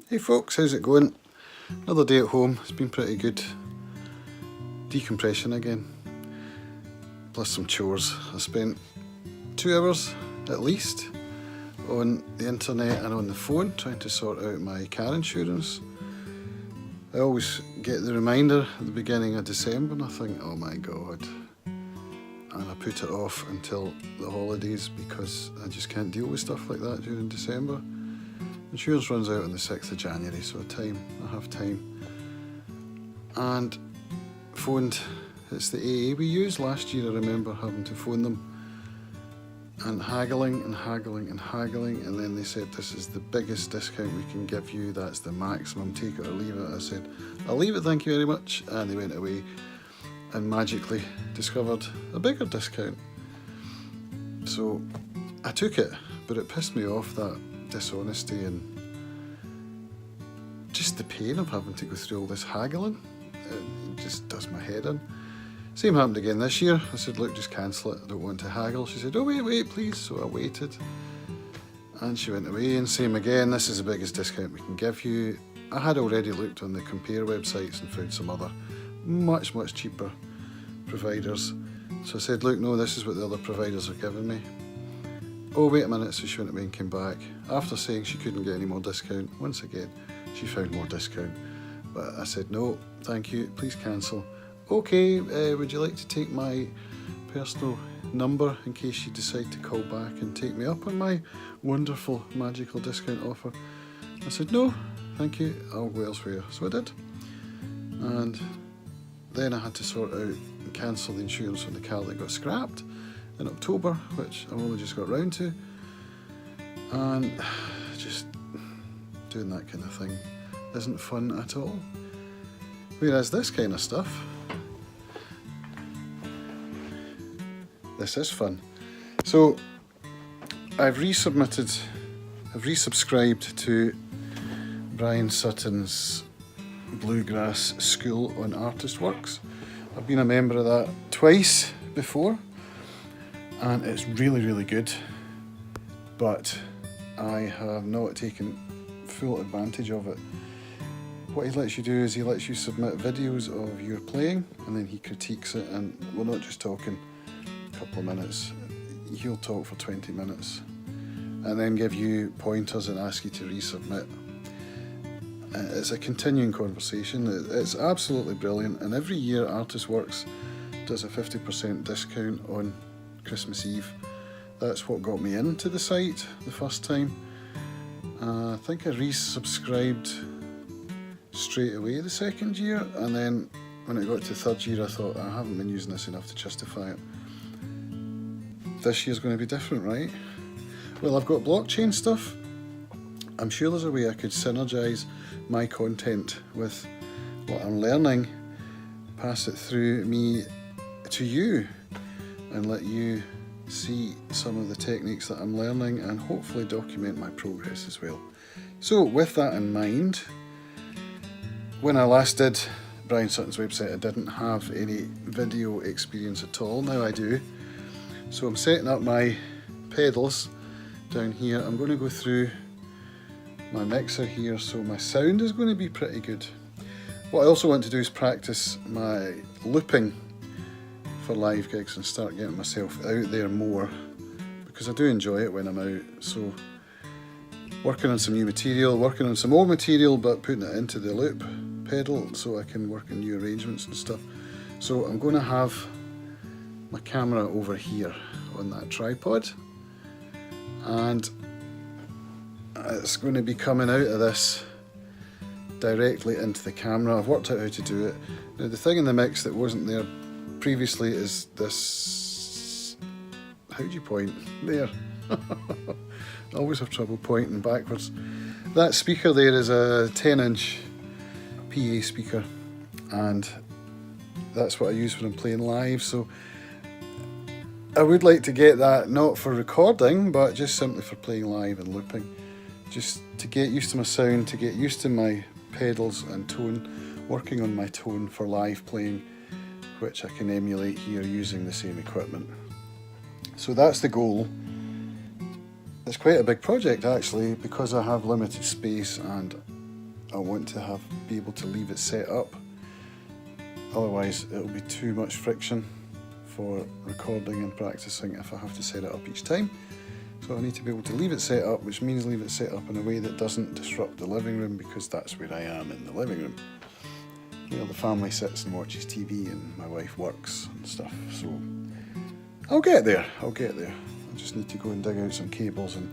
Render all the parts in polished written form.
Hey folks, how's it going? Another day at home. It's been pretty good. Decompression again, plus some chores. I spent 2 hours at least on the internet and on the phone trying to sort out my car insurance. I always get the reminder at the beginning of December and I think, oh my god, and I put it off until the holidays because I just can't deal with stuff like that during December. Insurance runs out on the 6th of January, so I have time. And phoned, it's the AA we used. Last year I remember having to phone them and haggling, and then they said, this is the biggest discount we can give you, that's the maximum, take it or leave it. I said, I'll leave it, thank you very much, and they went away and magically discovered a bigger discount. So I took it, but it pissed me off, that dishonesty and just the pain of having to go through all this haggling. It just does my head in. Same happened again this year. I said, look, just cancel it, I don't want to haggle. She said, oh wait please. So I waited and she went away, and same again, this is the biggest discount we can give you. I had already looked on the compare websites and found some other much cheaper providers. So I said, look, no, this is what the other providers are giving me. Oh wait a minute, so she went away and came back. After saying she couldn't get any more discount, once again, she found more discount. But I said, no, thank you, please cancel. Okay, would you like to take my personal number in case you decide to call back and take me up on my wonderful magical discount offer? I said, no, thank you, I'll go elsewhere. So I did. And then I had to sort out and cancel the insurance on the car that got scrapped in October, which I've only just got round to, and just doing that kind of thing isn't fun at all. Whereas this kind of stuff, this is fun. So I've resubscribed to Brian Sutton's Bluegrass School on Artistworks. I've been a member of that twice before, and it's really good, but I have not taken full advantage of it. What he lets you do is he lets you submit videos of your playing, and then he critiques it, and we're not just talking a couple of minutes, he'll talk for 20 minutes and then give you pointers and ask you to resubmit. It's a continuing conversation. It's absolutely brilliant, and every year Artistworks does a 50% discount on Christmas Eve. That's what got me into the site the first time. I think I resubscribed straight away the second year, and then when it got to the third year I thought, I haven't been using this enough to justify it. This year's going to be different, right? Well, I've got blockchain stuff. I'm sure there's a way I could synergise my content with what I'm learning, pass it through me to you, and let you see some of the techniques that I'm learning and hopefully document my progress as well. So with that in mind, when I last did Brian Sutton's website, I didn't have any video experience at all. Now I do. So I'm setting up my pedals down here. I'm going to go through my mixer here, so my sound is going to be pretty good. What I also want to do is practice my looping for live gigs and start getting myself out there more, because I do enjoy it when I'm out. So working on some new material, working on some old material, but putting it into the loop pedal so I can work on new arrangements and stuff. So I'm going to have my camera over here on that tripod, and it's going to be coming out of this directly into the camera. I've worked out how to do it. Now the thing in the mix that wasn't there previously is this, how do you point? There. I always have trouble pointing backwards. That speaker there is a 10-inch PA speaker, and that's what I use when I'm playing live. So I would like to get that, not for recording, but just simply for playing live and looping. Just to get used to my sound, to get used to my pedals and tone, working on my tone for live playing, which I can emulate here using the same equipment. So that's the goal. It's quite a big project actually, because I have limited space and I want to be able to leave it set up. Otherwise it'll be too much friction for recording and practicing if I have to set it up each time. So I need to be able to leave it set up, which means leave it set up in a way that doesn't disrupt the living room, because that's where I am, in the living room. You know, the family sits and watches TV and my wife works and stuff, so I'll get there. I just need to go and dig out some cables and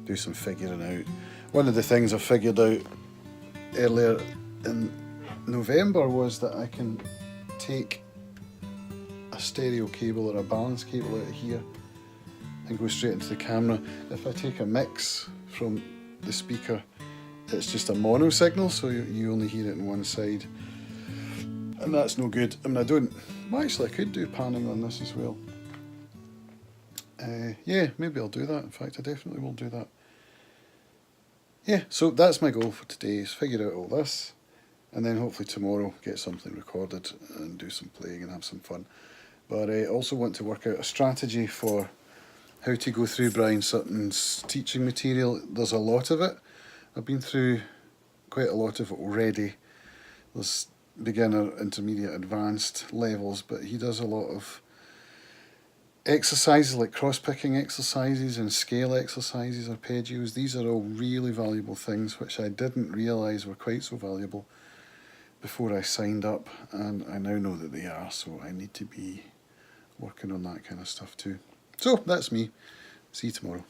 do some figuring out. One of the things I figured out earlier in November was that I can take a stereo cable or a balance cable out of here and go straight into the camera. If I take a mix from the speaker, it's just a mono signal, so you only hear it on one side, and that's no good. I mean, well, actually I could do panning on this as well. Yeah, maybe I'll do that. In fact, I definitely will do that. Yeah, so that's my goal for today, is figure out all this, and then hopefully tomorrow get something recorded and do some playing and have some fun. But I also want to work out a strategy for how to go through Brian Sutton's teaching material. There's a lot of it. I've been through quite a lot of it already. There's beginner, intermediate, advanced levels, but he does a lot of exercises like cross-picking exercises and scale exercises, arpeggios. These are all really valuable things which I didn't realise were quite so valuable before I signed up, and I now know that they are, so I need to be working on that kind of stuff too. So that's me. See you tomorrow.